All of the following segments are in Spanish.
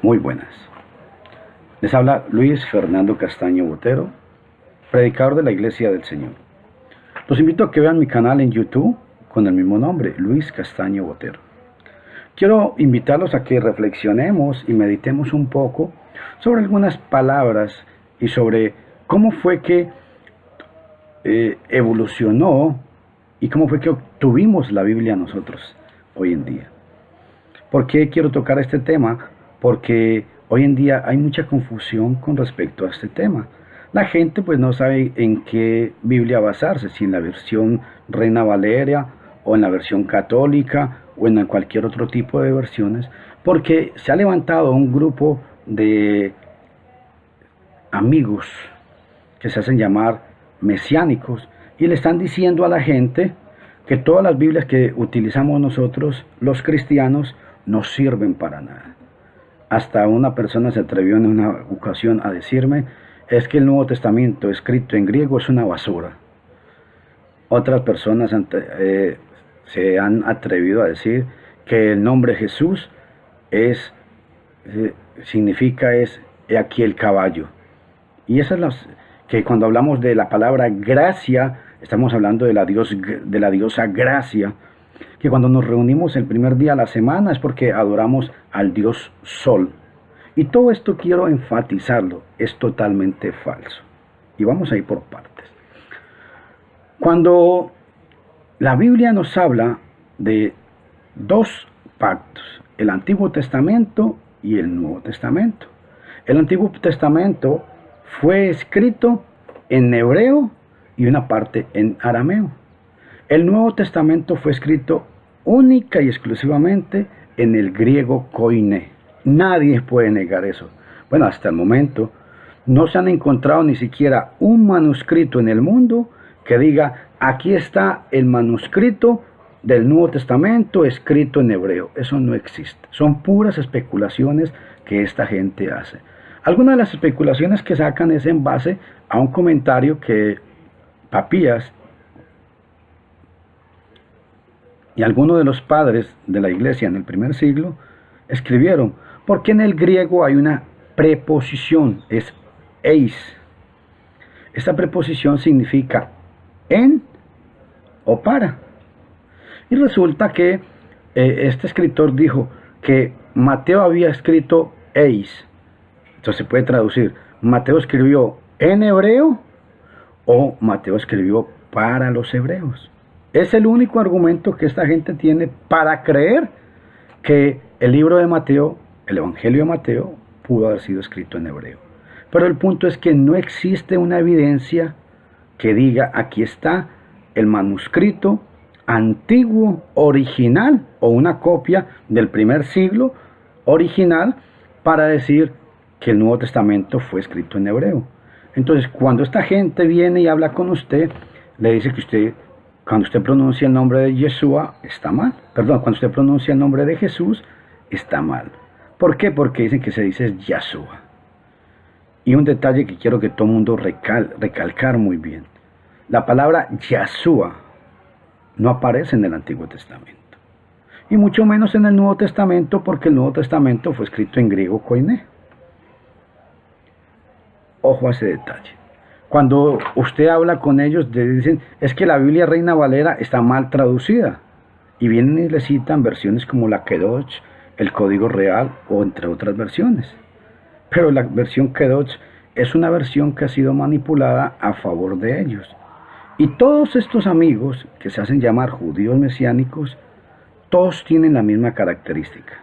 Muy buenas. Les habla Luis Fernando Castaño Botero, predicador de la Iglesia del Señor. Los invito a que vean mi canal en YouTube con el mismo nombre, Luis Castaño Botero. Quiero invitarlos a que reflexionemos y meditemos un poco sobre algunas palabras y sobre cómo fue que evolucionó y cómo fue que obtuvimos la Biblia nosotros hoy en día. ¿Por qué quiero tocar este tema? Porque hoy en día hay mucha confusión con respecto a este tema. La gente pues no sabe en qué Biblia basarse, si en la versión Reina Valera o en la versión católica o en cualquier otro tipo de versiones, porque se ha levantado un grupo de amigos que se hacen llamar mesiánicos y le están diciendo a la gente que todas las Biblias que utilizamos nosotros, los cristianos, no sirven para nada. Hasta una persona se atrevió en una ocasión a decirme, es que el Nuevo Testamento escrito en griego es una basura. Otras personas se han atrevido a decir que el nombre Jesús significa he aquí el caballo. Y esas que cuando hablamos de la palabra gracia, estamos hablando de la diosa Gracia, que cuando nos reunimos el primer día de la semana es porque adoramos al Dios Sol. Y todo esto quiero enfatizarlo, es totalmente falso. Y vamos a ir por partes. Cuando la Biblia nos habla de dos pactos, el Antiguo Testamento y el Nuevo Testamento. El Antiguo Testamento fue escrito en hebreo y una parte en arameo. El Nuevo Testamento fue escrito única y exclusivamente en el griego koiné. Nadie puede negar eso. Bueno, hasta el momento no se han encontrado ni siquiera un manuscrito en el mundo que diga, aquí está el manuscrito del Nuevo Testamento escrito en hebreo. Eso no existe. Son puras especulaciones que esta gente hace. Algunas de las especulaciones que sacan es en base a un comentario que Papías y algunos de los padres de la iglesia en el primer siglo escribieron, porque en el griego hay una preposición, es eis. Esta preposición significa en o para. Y resulta que este escritor dijo que Mateo había escrito eis. Entonces se puede traducir, Mateo escribió en hebreo o Mateo escribió para los hebreos. Es el único argumento que esta gente tiene para creer que el libro de Mateo, el Evangelio de Mateo, pudo haber sido escrito en hebreo. Pero el punto es que no existe una evidencia que diga aquí está el manuscrito antiguo, original, o una copia del primer siglo original para decir que el Nuevo Testamento fue escrito en hebreo. Entonces, cuando esta gente viene y habla con usted, le dice que cuando usted pronuncia el nombre de Yeshua, está mal. Perdón, cuando usted pronuncia el nombre de Jesús, está mal. ¿Por qué? Porque dicen que se dice Yeshua. Y un detalle que quiero que todo el mundo recalcar muy bien. La palabra Yeshua no aparece en el Antiguo Testamento. Y mucho menos en el Nuevo Testamento, porque el Nuevo Testamento fue escrito en griego koiné. Ojo a ese detalle. Cuando usted habla con ellos, le dicen, es que la Biblia Reina Valera está mal traducida. Y vienen y le citan versiones como la Kedosh, el Código Real, o entre otras versiones. Pero la versión Kedosh es una versión que ha sido manipulada a favor de ellos. Y todos estos amigos, que se hacen llamar judíos mesiánicos, todos tienen la misma característica.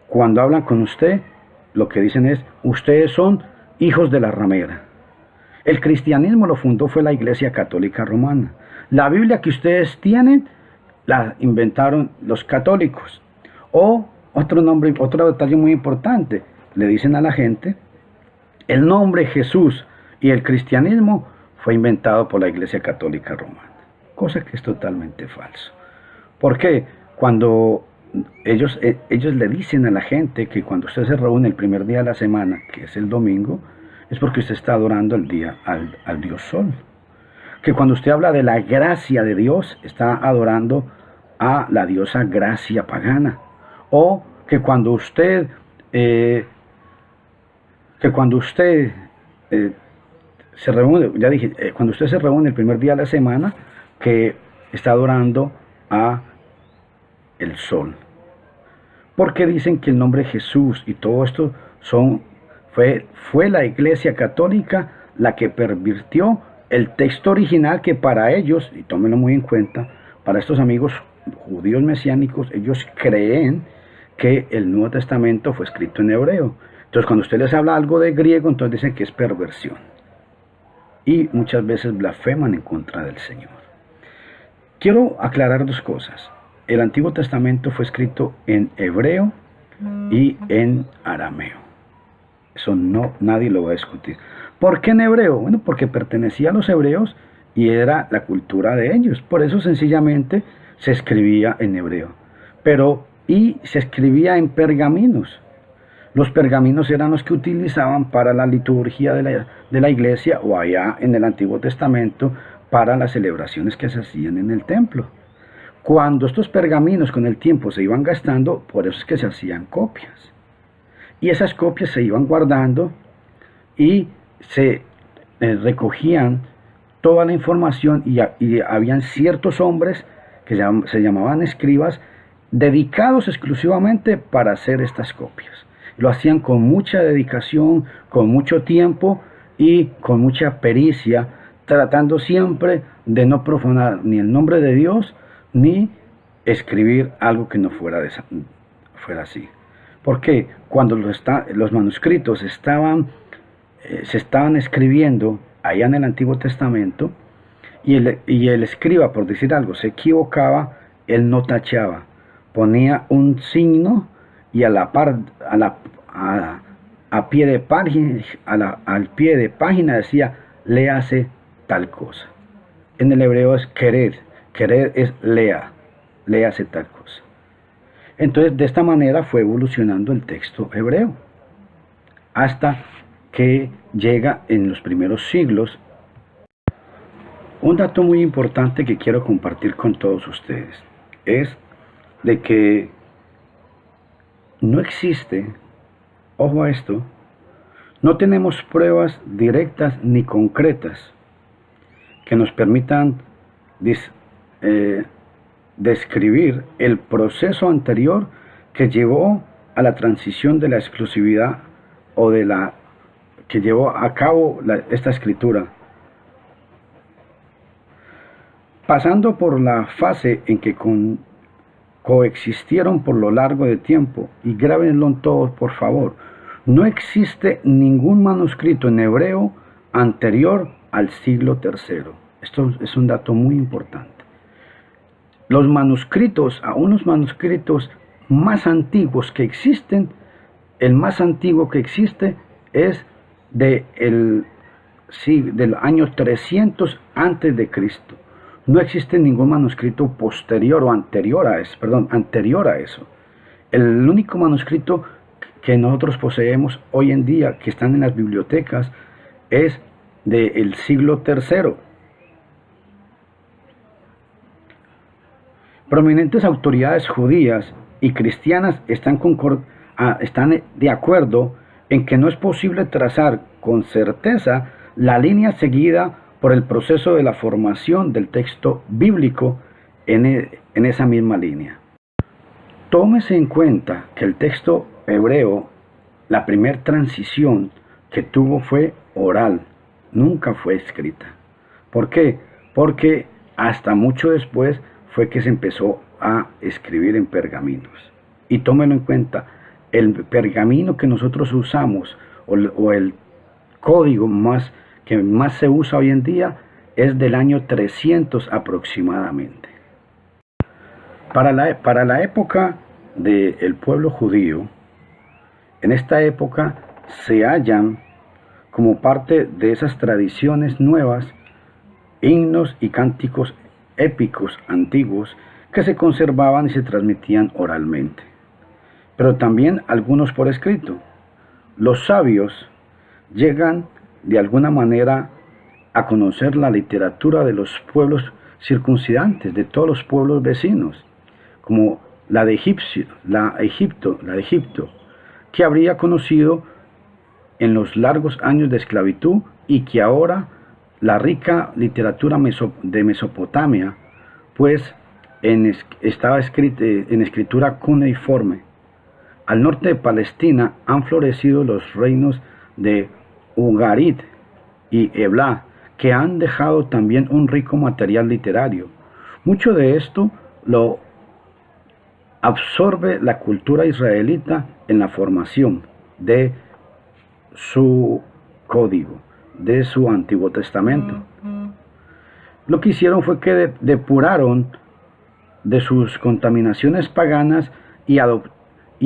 Cuando hablan con usted, lo que dicen es, ustedes son hijos de la ramera. El cristianismo lo fundó fue la Iglesia Católica Romana. La Biblia que ustedes tienen la inventaron los católicos. O otro detalle muy importante, le dicen a la gente, el nombre Jesús y el cristianismo fue inventado por la Iglesia Católica Romana. Cosa que es totalmente falso. ¿Por qué? Cuando ellos le dicen a la gente que cuando usted se reúne el primer día de la semana, que es el domingo, es porque usted está adorando al Dios Sol. Que cuando usted habla de la gracia de Dios, está adorando a la diosa Gracia pagana. O que cuando usted que cuando usted se reúne, ya dije, cuando usted se reúne el primer día de la semana, que está adorando a el sol. Porque dicen que el nombre Jesús y todo esto fue la Iglesia Católica la que pervirtió el texto original, que para ellos, y tómenlo muy en cuenta, para estos amigos judíos mesiánicos, ellos creen que el Nuevo Testamento fue escrito en hebreo. Entonces cuando usted les habla algo de griego, entonces dicen que es perversión. Y muchas veces blasfeman en contra del Señor. Quiero aclarar dos cosas. El Antiguo Testamento fue escrito en hebreo y en arameo. Eso nadie lo va a discutir. ¿Por qué en hebreo? Bueno, porque pertenecía a los hebreos y era la cultura de ellos. Por eso sencillamente se escribía en hebreo. Y se escribía en pergaminos. Los pergaminos eran los que utilizaban para la liturgia de la iglesia, o allá en el Antiguo Testamento para las celebraciones que se hacían en el templo. Cuando estos pergaminos con el tiempo se iban gastando, por eso es que se hacían copias. Y esas copias se iban guardando y se recogían toda la información, y habían ciertos hombres que se llamaban escribas, dedicados exclusivamente para hacer estas copias. Lo hacían con mucha dedicación, con mucho tiempo y con mucha pericia, tratando siempre de no profanar ni el nombre de Dios, ni escribir algo que no fuera así. Porque cuando los manuscritos se estaban escribiendo allá en el Antiguo Testamento, y el escriba, por decir algo, se equivocaba, él no tachaba, ponía un signo, y al pie de página decía: léase tal cosa. En el hebreo es quered es léase tal cosa. Entonces, de esta manera fue evolucionando el texto hebreo, hasta que llega en los primeros siglos. Un dato muy importante que quiero compartir con todos ustedes es de que no existe, ojo a esto, no tenemos pruebas directas ni concretas que nos permitan describir el proceso anterior que llevó a la transición de la exclusividad, o que llevó a cabo esta escritura, pasando por la fase en que coexistieron por lo largo de tiempo. Y grábenlo todo, por favor: no existe ningún manuscrito en hebreo anterior al siglo III. Esto es un dato muy importante. Los manuscritos, aún los manuscritos más antiguos que existen, el más antiguo que existe es del año 300 antes de Cristo. No existe ningún manuscrito posterior o anterior a eso. El único manuscrito que nosotros poseemos hoy en día, que están en las bibliotecas, es del siglo III. Prominentes autoridades judías y cristianas están de acuerdo en que no es posible trazar con certeza la línea seguida por el proceso de la formación del texto bíblico en esa misma línea. Tómese en cuenta que el texto hebreo, la primera transición que tuvo fue oral, nunca fue escrita. ¿Por qué? Porque hasta mucho después fue que se empezó a escribir en pergaminos. Y tómelo en cuenta, el pergamino que nosotros usamos, o el código que más se usa hoy en día, es del año 300 aproximadamente. Para la época del pueblo judío, en esta época se hallan, como parte de esas tradiciones nuevas, himnos y cánticos épicos antiguos que se conservaban y se transmitían oralmente, pero también algunos por escrito. Los sabios llegan de alguna manera a conocer la literatura de los pueblos circundantes, de todos los pueblos vecinos, como la de Egipto, que habría conocido en los largos años de esclavitud y que ahora la rica literatura de Mesopotamia, pues estaba escrita en escritura cuneiforme. Al norte de Palestina han florecido los reinos de Ugarit y Ebla, que han dejado también un rico material literario. Mucho de esto lo absorbe la cultura israelita en la formación de su código, de su Antiguo Testamento. Lo que hicieron fue que depuraron de sus contaminaciones paganas y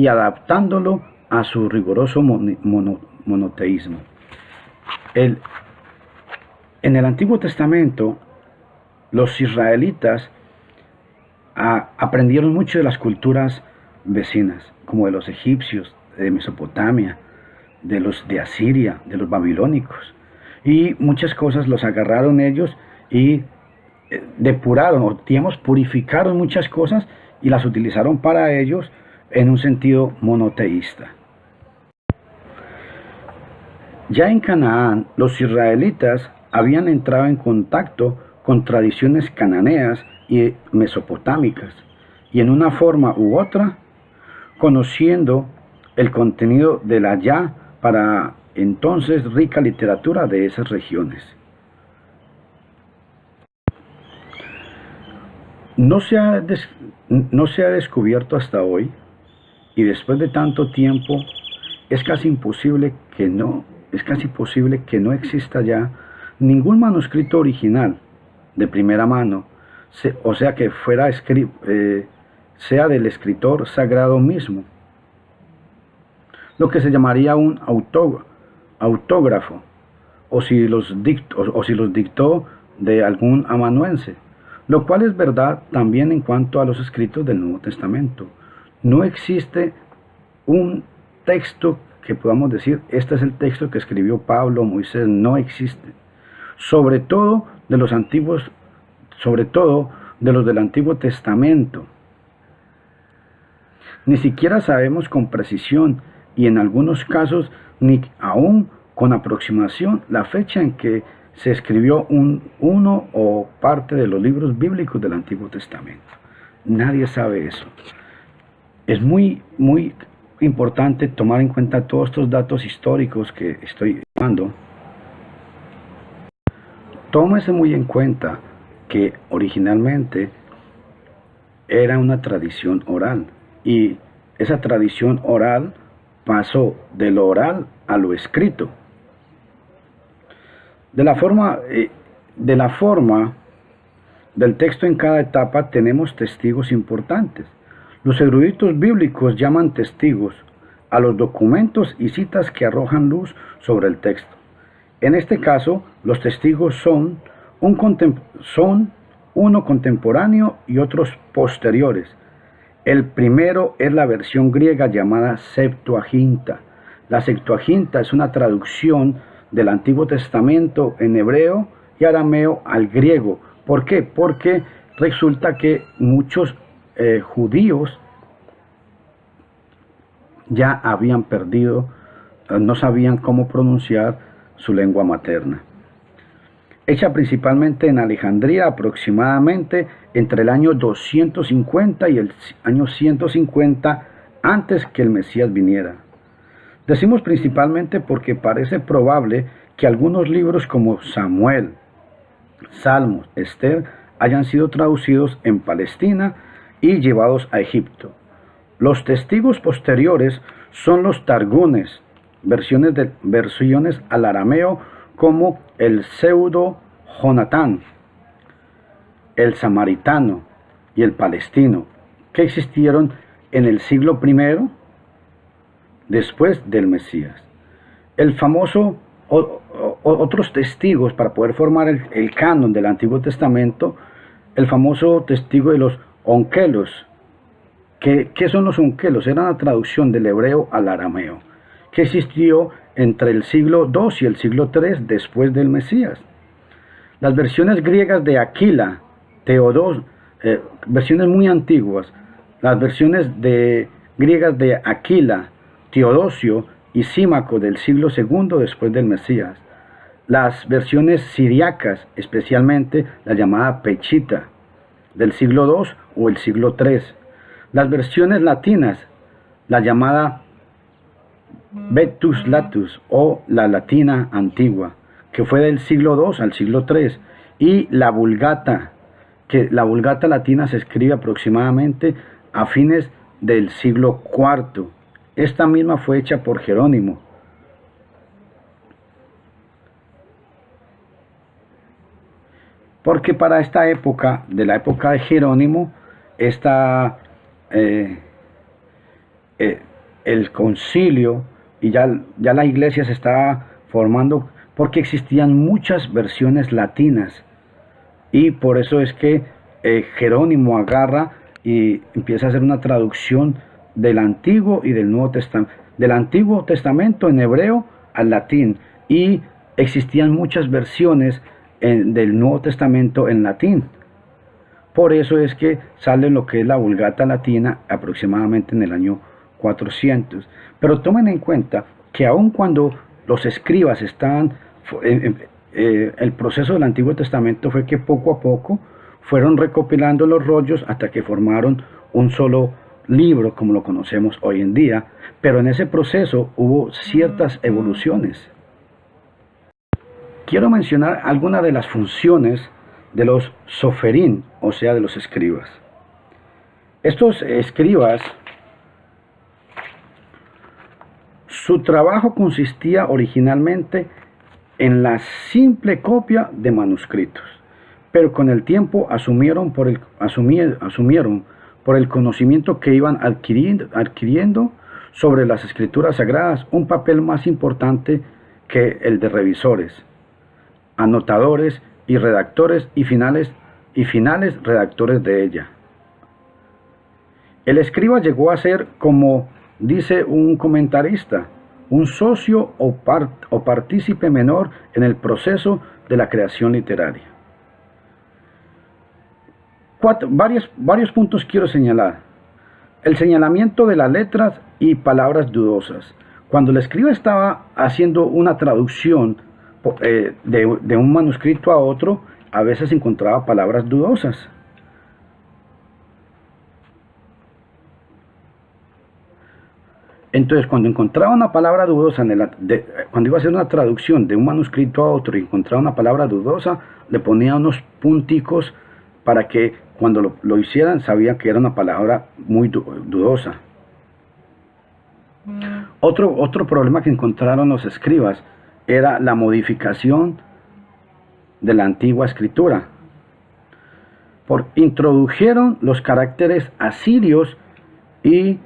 adaptándolo a su riguroso monoteísmo. En el Antiguo Testamento, los israelitas aprendieron mucho de las culturas vecinas, como de los egipcios, de Mesopotamia, de los de Asiria, de los babilónicos, y muchas cosas los agarraron ellos y depuraron, o digamos, purificaron muchas cosas y las utilizaron para ellos en un sentido monoteísta. Ya en Canaán, los israelitas habían entrado en contacto con tradiciones cananeas y mesopotámicas, y en una forma u otra, conociendo el contenido de la ya para entonces rica literatura de esas regiones. No se ha descubierto hasta hoy, y después de tanto tiempo, es casi posible que no exista ya ningún manuscrito original de primera mano, o sea que sea del escritor sagrado mismo, lo que se llamaría un autógrafo, o si los dictó de algún amanuense, lo cual es verdad también en cuanto a los escritos del Nuevo Testamento. No existe un texto que podamos decir, este es el texto que escribió Pablo, Moisés, no existe. Sobre todo de los del Antiguo Testamento. Ni siquiera sabemos con precisión, y en algunos casos ni aún con aproximación, la fecha en que se escribió uno o parte de los libros bíblicos del Antiguo Testamento. Nadie sabe eso. Es muy importante tomar en cuenta todos estos datos históricos que estoy dando. Tómese muy en cuenta que originalmente era una tradición oral, y esa tradición oral pasó de lo oral a lo escrito. De la forma del texto en cada etapa tenemos testigos importantes. Los eruditos bíblicos llaman testigos a los documentos y citas que arrojan luz sobre el texto. En este caso, los testigos son uno contemporáneo y otros posteriores. El primero es la versión griega llamada Septuaginta. La Septuaginta es una traducción del Antiguo Testamento en hebreo y arameo al griego. ¿Por qué? Porque resulta que muchos judíos ya habían perdido, no sabían cómo pronunciar su lengua materna. Hecha principalmente en Alejandría, aproximadamente entre el año 250 y el año 150 antes que el Mesías viniera. Decimos principalmente porque parece probable que algunos libros como Samuel, Salmos, Esther hayan sido traducidos en Palestina y llevados a Egipto. Los testigos posteriores son los targunes, versiones al arameo como el pseudo Jonatán, el samaritano y el palestino, que existieron en el siglo I después del Mesías. El famoso, otros testigos para poder formar el canon del Antiguo Testamento, el famoso testigo de los onkelos. ¿Qué son los onkelos? Era una traducción del hebreo al arameo, que existió entre el siglo II y el siglo III después del Mesías. Las versiones griegas de Aquila, versiones muy antiguas, las versiones griegas de Aquila, Teodosio y Símaco del siglo II después del Mesías. Las versiones siriacas, especialmente la llamada Pechita, del siglo II o el siglo III. Las versiones latinas, la llamada Vetus Latus o la latina antigua, que fue del siglo II al siglo III, y la Vulgata, que la Vulgata latina se escribe aproximadamente a fines del siglo IV. Esta misma fue hecha por Jerónimo. Porque para esta época, de la época de Jerónimo, el concilio y ya la iglesia se estaba formando porque existían muchas versiones latinas. Y por eso es que Jerónimo agarra y empieza a hacer una traducción del Antiguo y del Nuevo Testamento, del Antiguo Testamento en hebreo al latín, y existían muchas versiones del Nuevo Testamento en latín. Por eso es que sale lo que es la Vulgata latina aproximadamente en el año 400. Pero tomen en cuenta que aun cuando los escribas estaban, el proceso del Antiguo Testamento fue que poco a poco fueron recopilando los rollos hasta que formaron un solo libro como lo conocemos hoy en día, pero en ese proceso hubo ciertas evoluciones. Quiero mencionar algunas de las funciones de los soferín, o sea, de los escribas. Estos escribas, su trabajo consistía originalmente en la simple copia de manuscritos, pero con el tiempo asumieron por el conocimiento que iban adquiriendo sobre las escrituras sagradas un papel más importante que el de revisores, anotadores y redactores y finales redactores de ella. El escriba llegó a ser, como dice un comentarista, un socio o partícipe menor en el proceso de la creación literaria. Varios puntos quiero señalar. El señalamiento de las letras y palabras dudosas. Cuando el escriba estaba haciendo una traducción de un manuscrito a otro, a veces encontraba palabras dudosas. Entonces, cuando encontraba una palabra dudosa, cuando iba a hacer una traducción de un manuscrito a otro y encontraba una palabra dudosa, le ponía unos punticos para que cuando lo hicieran sabían que era una palabra muy dudosa. Otro problema que encontraron los escribas era la modificación de la antigua escritura. Introdujeron los caracteres asirios y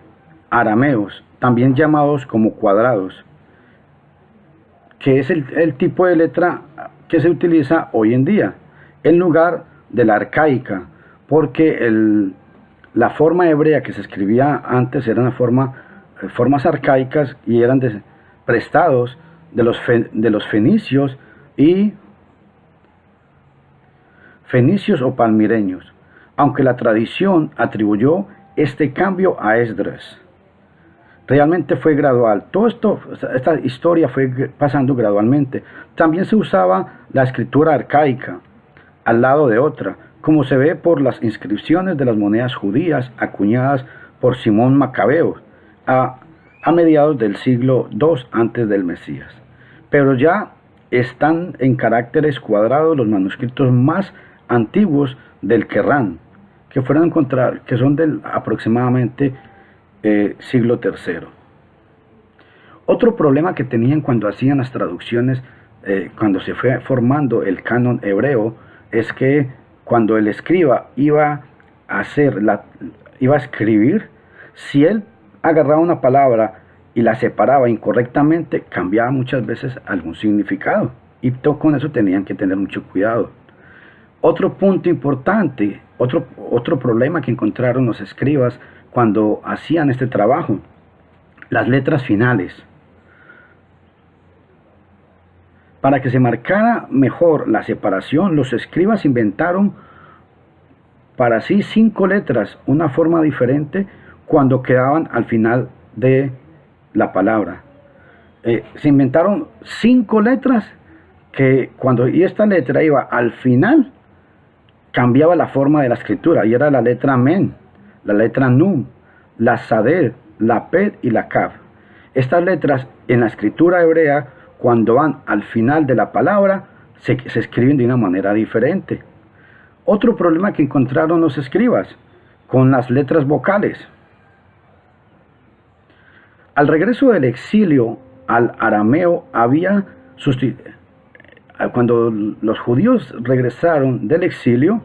arameos, también llamados como cuadrados, que es el tipo de letra que se utiliza hoy en día, en lugar de la arcaica, porque la forma hebrea que se escribía antes eran formas arcaicas y eran prestados de los fenicios o palmireños, aunque la tradición atribuyó este cambio a Esdras. Realmente fue gradual. Esta historia fue pasando gradualmente. También se usaba la escritura arcaica al lado de otra, como se ve por las inscripciones de las monedas judías acuñadas por Simón Macabeo a mediados del siglo II antes del Mesías. Pero ya están en caracteres cuadrados los manuscritos más antiguos del Qur'án, que son del aproximadamente siglo III. Otro problema que tenían cuando hacían las traducciones, cuando se fue formando el canon hebreo, es que cuando el escriba iba a escribir, si él agarraba una palabra y la separaba incorrectamente, cambiaba muchas veces algún significado, y con eso tenían que tener mucho cuidado. Otro punto importante, otro problema que encontraron los escribas cuando hacían este trabajo, las letras finales. Para que se marcara mejor la separación, los escribas inventaron para sí 5 letras, una forma diferente cuando quedaban al final de la palabra. Se inventaron 5 letras que cuando esta letra iba al final, cambiaba la forma de la escritura, y era la letra Men, la letra Nun, la Saded, la Pet y la Kaf. Estas letras en la escritura hebrea, cuando van al final de la palabra, se escriben de una manera diferente. Otro problema que encontraron los escribas con las letras vocales. Al regreso del exilio al arameo cuando los judíos regresaron del exilio,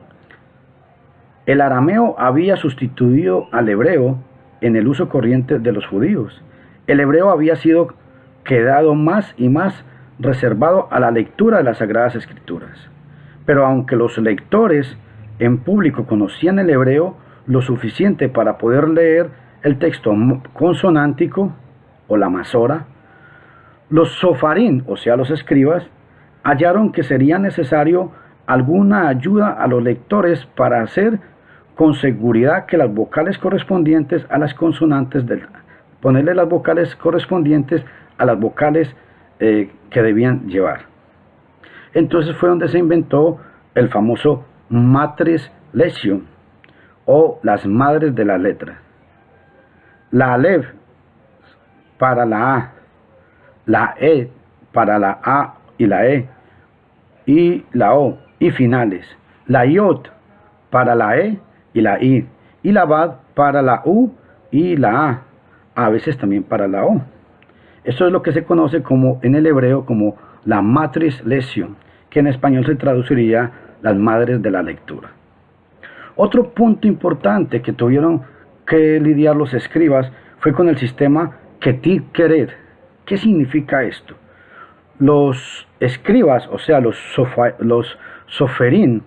el arameo había sustituido al hebreo en el uso corriente de los judíos. El hebreo había sido quedado más y más reservado a la lectura de las Sagradas Escrituras. Pero aunque los lectores en público conocían el hebreo lo suficiente para poder leer el texto consonántico o la masora, los sofarín, o sea los escribas, hallaron que sería necesario alguna ayuda a los lectores para hacer con seguridad que las vocales correspondientes a las consonantes, ponerle las vocales correspondientes a las vocales que debían llevar. Entonces fue donde se inventó el famoso matres lesio, o las madres de la letra. La Aleph para la E para la A y la E, y la O, y finales. La Yod para la E y la I, y la Bad para la U y la a veces también para la O. Esto es lo que se conoce como en el hebreo como la matriz lesio, que en español se traduciría las madres de la lectura. Otro punto importante que tuvieron que lidiar los escribas fue con el sistema Ketiv Kered. ¿Qué significa esto? Los escribas, o sea, los soferín,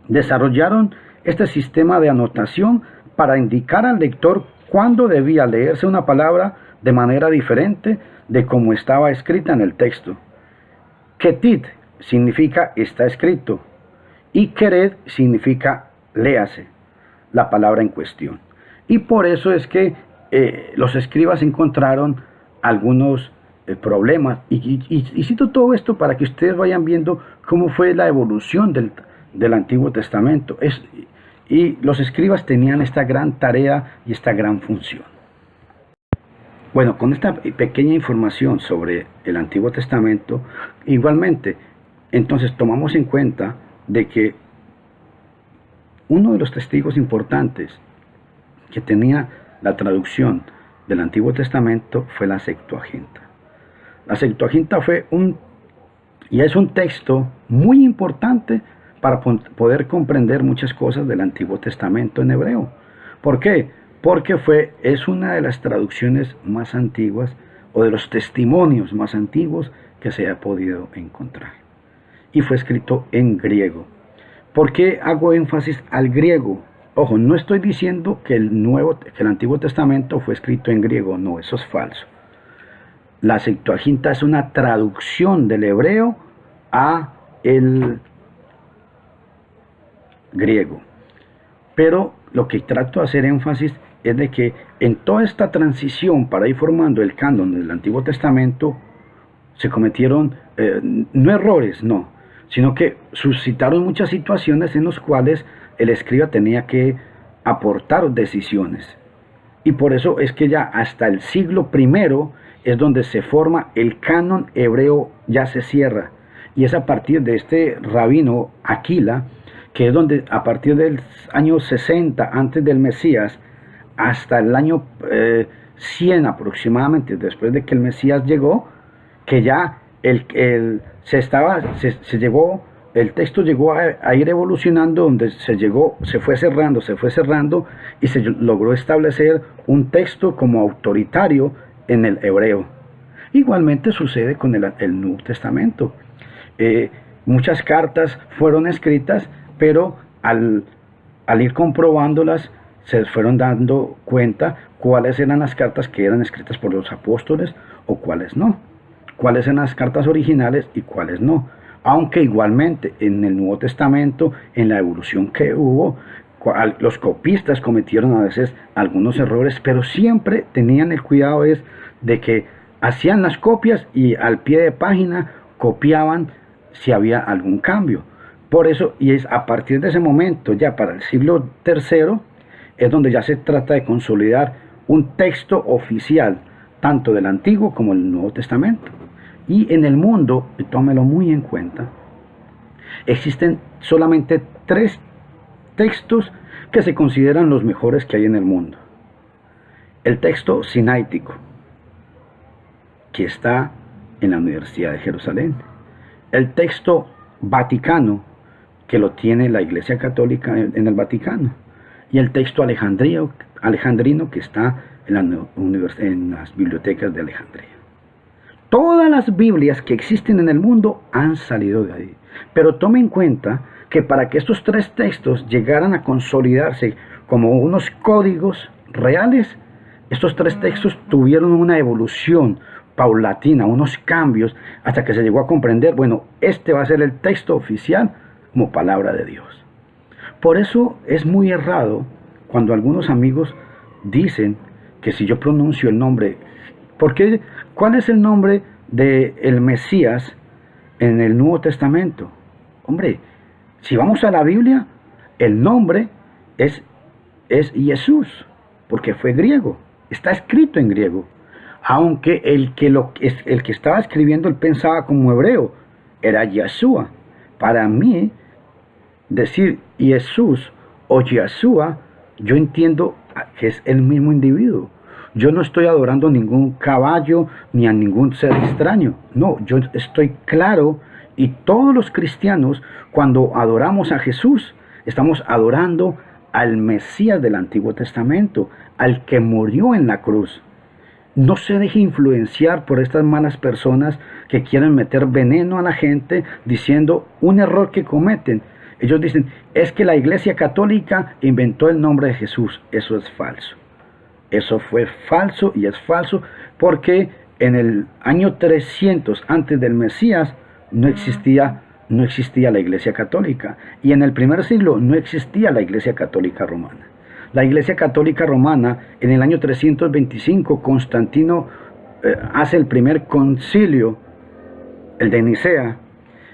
desarrollaron este sistema de anotación para indicar al lector cuándo debía leerse una palabra de manera diferente de como estaba escrita en el texto. Ketit significa está escrito y Kered significa léase la palabra en cuestión. Y por eso es que los escribas encontraron algunos problemas. Y cito todo esto para que ustedes vayan viendo cómo fue la evolución del Antiguo Testamento. Y los escribas tenían esta gran tarea y esta gran función. Bueno, con esta pequeña información sobre el Antiguo Testamento, igualmente, entonces tomamos en cuenta de que uno de los testigos importantes que tenía la traducción del Antiguo Testamento fue la Septuaginta. La Septuaginta es un texto muy importante para poder comprender muchas cosas del Antiguo Testamento en hebreo. ¿Por qué? Porque es una de las traducciones más antiguas o de los testimonios más antiguos que se ha podido encontrar. Y fue escrito en griego. ¿Por qué hago énfasis al griego? Ojo, no estoy diciendo que el Antiguo Testamento fue escrito en griego, no, eso es falso. La Septuaginta es una traducción del hebreo a el griego. Pero lo que trato de hacer énfasis es de que en toda esta transición para ir formando el canon del Antiguo Testamento se cometieron no errores, no, sino que suscitaron muchas situaciones en las cuales el escriba tenía que aportar decisiones. Y por eso es que ya hasta el siglo I es donde se forma el canon hebreo, ya se cierra. Y es a partir de este rabino Aquila, que es donde a partir del año 60 antes del Mesías hasta el año 100 aproximadamente después de que el Mesías llegó, que ya el texto llegó a ir evolucionando, donde se fue cerrando y se logró establecer un texto como autoritario en el hebreo. Igualmente sucede con el Nuevo Testamento. Muchas cartas fueron escritas, pero al ir comprobándolas se fueron dando cuenta cuáles eran las cartas que eran escritas por los apóstoles o cuáles no, cuáles eran las cartas originales y cuáles no. Aunque igualmente en el Nuevo Testamento, en la evolución que hubo, los copistas cometieron a veces algunos errores, pero siempre tenían el cuidado de que hacían las copias y al pie de página copiaban si había algún cambio. Por eso, y es a partir de ese momento, ya para el siglo III, es donde ya se trata de consolidar un texto oficial, tanto del Antiguo como del Nuevo Testamento. Y en el mundo, y tómelo muy en cuenta, existen solamente 3 textos que se consideran los mejores que hay en el mundo. El texto sinaítico, que está en la Universidad de Jerusalén. El texto vaticano, que lo tiene la Iglesia Católica en el Vaticano. Y el texto alejandrino, que está en las bibliotecas de Alejandría. Todas las Biblias que existen en el mundo han salido de ahí. Pero tome en cuenta que para que estos 3 textos llegaran a consolidarse como unos códigos reales, estos 3 textos tuvieron una evolución paulatina, unos cambios, hasta que se llegó a comprender, bueno, este va a ser el texto oficial como palabra de Dios. Por eso es muy errado cuando algunos amigos dicen que si yo pronuncio el nombre, porque ¿cuál es el nombre del Mesías en el Nuevo Testamento? Hombre, si vamos a la Biblia, el nombre es Jesús, porque fue griego, está escrito en griego. Aunque el que estaba escribiendo, él pensaba como hebreo, era Yeshua. Para mí, decir Jesús o Yeshua, yo entiendo que es el mismo individuo. Yo no estoy adorando a ningún caballo ni a ningún ser extraño. No, yo estoy claro, y todos los cristianos, cuando adoramos a Jesús, estamos adorando al Mesías del Antiguo Testamento, al que murió en la cruz. No se deje influenciar por estas malas personas que quieren meter veneno a la gente diciendo un error que cometen. Ellos dicen, es que la Iglesia Católica inventó el nombre de Jesús. Eso es falso. Eso fue falso y es falso porque en el año 300 antes del Mesías no existía la Iglesia Católica. Y en el primer siglo no existía la Iglesia Católica Romana. La Iglesia Católica Romana, en el año 325, Constantino hace el primer concilio, el de Nicea,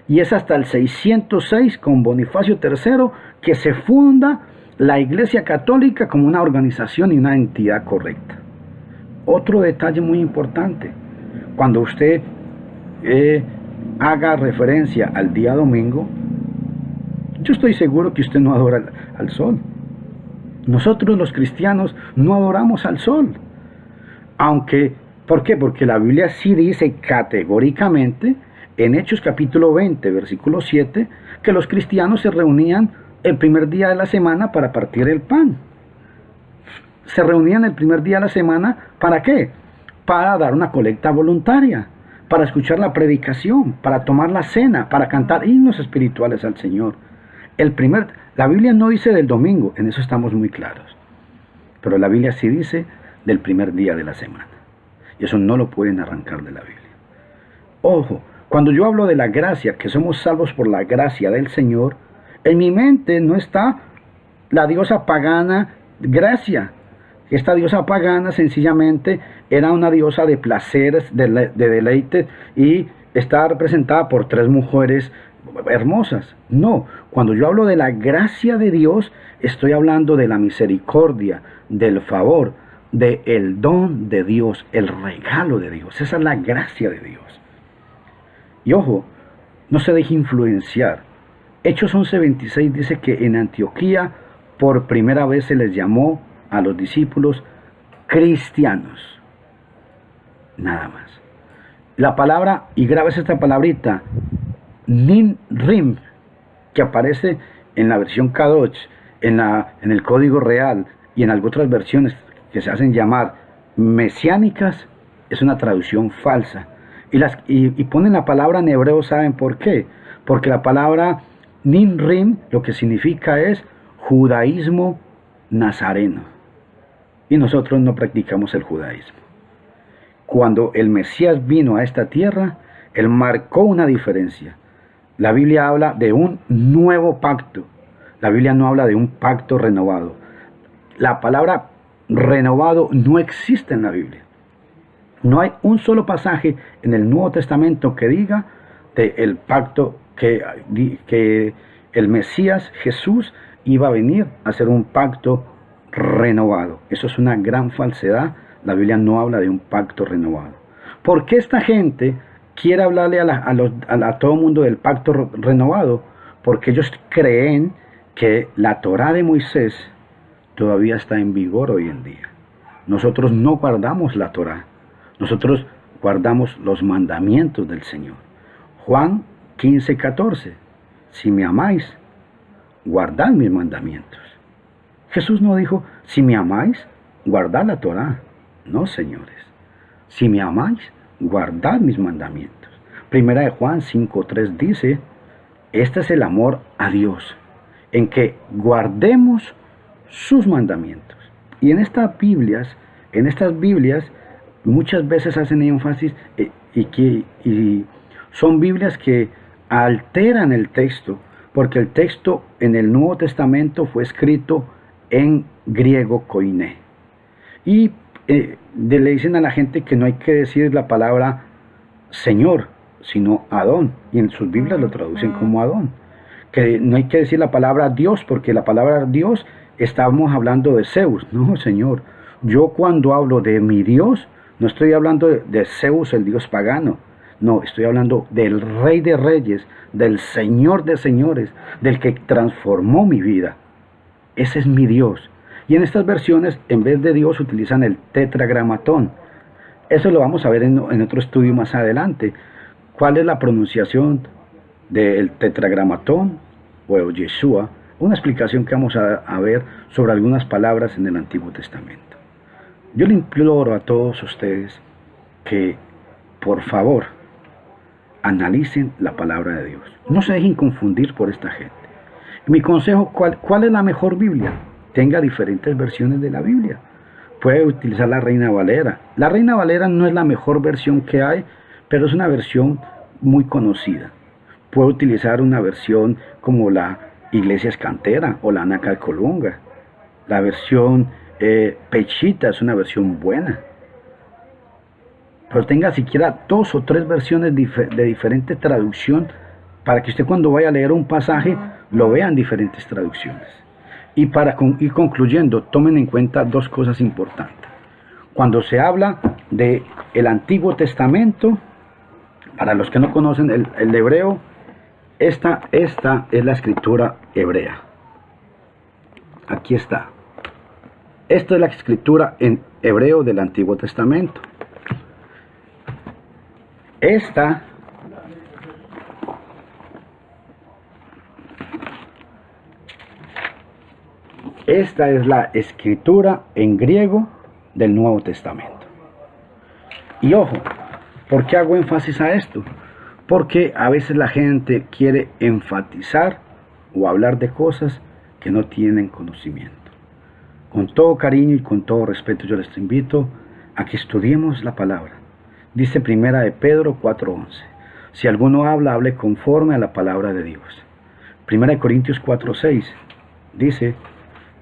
y es hasta el 606 con Bonifacio III que se funda la Iglesia Católica como una organización y una entidad correcta. Otro detalle muy importante, cuando usted haga referencia al día domingo, yo estoy seguro que usted no adora al sol. Nosotros los cristianos no adoramos al sol. Aunque, ¿por qué? Porque la Biblia sí dice categóricamente en Hechos capítulo 20, versículo 7, que los cristianos se reunían el primer día de la semana para partir el pan. Se reunían el primer día de la semana, ¿para qué? Para dar una colecta voluntaria, para escuchar la predicación, para tomar la cena, para cantar himnos espirituales al Señor. La Biblia no dice del domingo, en eso estamos muy claros. Pero la Biblia sí dice del primer día de la semana. Y eso no lo pueden arrancar de la Biblia. Ojo, cuando yo hablo de la gracia, que somos salvos por la gracia del Señor, en mi mente no está la diosa pagana Gracia. Esta diosa pagana sencillamente era una diosa de placeres, de deleite, y estaba representada por 3 mujeres hermosas. No, cuando yo hablo de la gracia de Dios, estoy hablando de la misericordia, del favor, del don de Dios, el regalo de Dios. Esa es la gracia de Dios. Y ojo, no se deje influenciar. Hechos 11:26 dice que en Antioquía por primera vez se les llamó a los discípulos cristianos. Nada más. La palabra, y grabes esta palabrita, Nim-Rim, que aparece en la versión Kadosh, en el código real y en algunas otras versiones que se hacen llamar mesiánicas, es una traducción falsa. Y ponen la palabra en hebreo, ¿saben por qué? Porque la palabra Nim-Rim lo que significa es judaísmo nazareno. Y nosotros no practicamos el judaísmo. Cuando el Mesías vino a esta tierra, él marcó una diferencia. La Biblia habla de un nuevo pacto. La Biblia no habla de un pacto renovado. La palabra renovado no existe en la Biblia. No hay un solo pasaje en el Nuevo Testamento que diga del pacto que el Mesías Jesús iba a venir a hacer un pacto renovado. Eso es una gran falsedad. La Biblia no habla de un pacto renovado. ¿Por qué esta gente quiere hablarle a todo mundo del pacto renovado? Porque ellos creen que la Torá de Moisés todavía está en vigor hoy en día. Nosotros no guardamos la Torá. Nosotros guardamos los mandamientos del Señor. Juan 15:14. Si me amáis, guardad mis mandamientos. Jesús no dijo, si me amáis, guardad la Torá. No, señores. Si me amáis, guardad mis mandamientos. Primera de Juan 5:3 dice, este es el amor a Dios, en que guardemos sus mandamientos. Y en estas Biblias, muchas veces hacen énfasis y son Biblias que alteran el texto, porque el texto en el Nuevo Testamento fue escrito en griego koiné. Y le dicen a la gente que no hay que decir la palabra Señor, sino Adón. Y en sus Biblias lo traducen como Adón. Que no hay que decir la palabra Dios, porque la palabra Dios estamos hablando de Zeus. No, Señor. Yo cuando hablo de mi Dios, no estoy hablando de Zeus, el Dios pagano. No, estoy hablando del Rey de Reyes, del Señor de Señores, del que transformó mi vida. Ese es mi Dios. Y en estas versiones, en vez de Dios, utilizan el tetragramatón. Eso lo vamos a ver en otro estudio más adelante. ¿Cuál es la pronunciación del tetragramatón o Yeshua? Una explicación que vamos a ver sobre algunas palabras en el Antiguo Testamento. Yo le imploro a todos ustedes que, por favor, analicen la palabra de Dios. No se dejen confundir por esta gente. Mi consejo, ¿cuál es la mejor Biblia? Tenga diferentes versiones de la Biblia. Puede utilizar la Reina Valera. La Reina Valera no es la mejor versión que hay, pero es una versión muy conocida. Puede utilizar una versión como la Iglesia Escantera o la Anacal Colunga. La versión Pechita es una versión buena. Pero tenga siquiera 2 o 3 versiones de diferente traducción para que usted cuando vaya a leer un pasaje lo vea en diferentes traducciones. Y para ir concluyendo, tomen en cuenta 2 cosas importantes. Cuando se habla del Antiguo Testamento, para los que no conocen el hebreo, esta es la escritura hebrea. Aquí está. Esta es la escritura en hebreo del Antiguo Testamento. Esta es la escritura en griego del Nuevo Testamento. Y ojo, ¿por qué hago énfasis a esto? Porque a veces la gente quiere enfatizar o hablar de cosas que no tienen conocimiento. Con todo cariño y con todo respeto yo les invito a que estudiemos la palabra. Dice Primera de Pedro 4:11. Si alguno habla, hable conforme a la palabra de Dios. Primera de Corintios 4:6 dice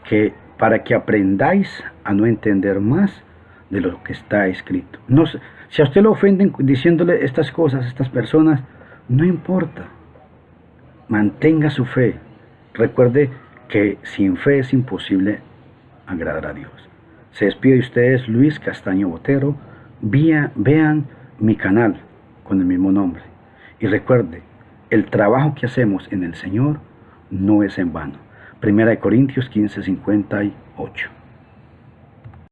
que para que aprendáis a no entender más de lo que está escrito. No, si a usted lo ofenden diciéndole estas cosas a estas personas, no importa. Mantenga su fe. Recuerde que sin fe es imposible agradar a Dios. Se despide de ustedes Luis Castaño Botero. Vean mi canal con el mismo nombre. Y recuerde, el trabajo que hacemos en el Señor no es en vano. Primera de Corintios 15:58.